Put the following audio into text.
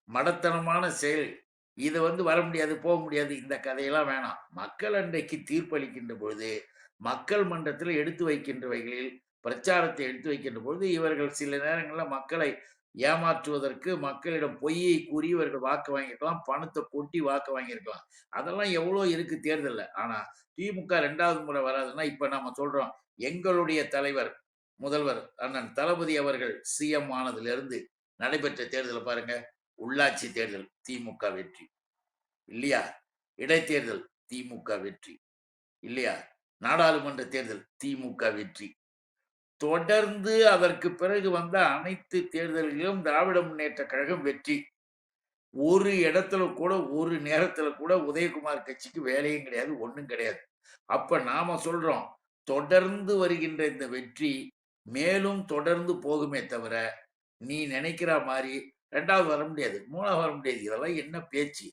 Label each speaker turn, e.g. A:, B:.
A: மடத்தனமான செயல். இது வர முடியாது, போ முடியாது. இந்த கதையெல்லாம் வேணாம். மக்கள் அன்றைக்கு தீர்ப்பளிக்கின்ற பொழுது, மக்கள் மன்றத்தில எடுத்து வைக்கின்றவைகளில் பிரச்சாரத்தை எடுத்து வைக்கின்ற பொழுது, இவர்கள் சில நேரங்கள்ல மக்களை ஏமாற்றுவதற்கு மக்களிடம் பொய்யை கூறி இவர்கள் வாக்கு வாங்கியிருக்கலாம். பணத்த கொட்டி வாக்கு வாங்கியிருக்கலாம். அதெல்லாம் எவ்வளோ இருக்கு தேர்தல்ல. ஆனா, திமுக 2வது முறை வராதுன்னா, இப்ப நாம சொல்றோம். எங்களுடைய தலைவர், முதல்வர் அண்ணன் தளபதி அவர்கள் சிஎம் ஆனதிலிருந்து நடைபெற்ற தேர்தல பாருங்க. உள்ளாட்சி தேர்தல் திமுக வெற்றி. இல்லையா? இடைத்தேர்தல் திமுக வெற்றி. இல்லையா? நாடாளுமன்ற தேர்தல் திமுக வெற்றி. தொடர்ந்து அதற்கு பிறகு வந்த அனைத்து தேர்தல்களிலும் திராவிட முன்னேற்றக் கழகம் வெற்றி. ஒரு இடத்துல கூட, ஒரு நேரத்துல கூட உதயகுமார் கட்சிக்கு வேலையும் கிடையாது, ஒண்ணும் கிடையாது. அப்ப நாம சொல்றோம், தொடர்ந்து வருகின்ற இந்த வெற்றி மேலும் தொடர்ந்து போகுமே தவிர, நீ நினைக்கிறா மாரி 2வது வர முடியாது. 3வது வர முடியாது. இதெல்லாம் என்ன பேச்சு?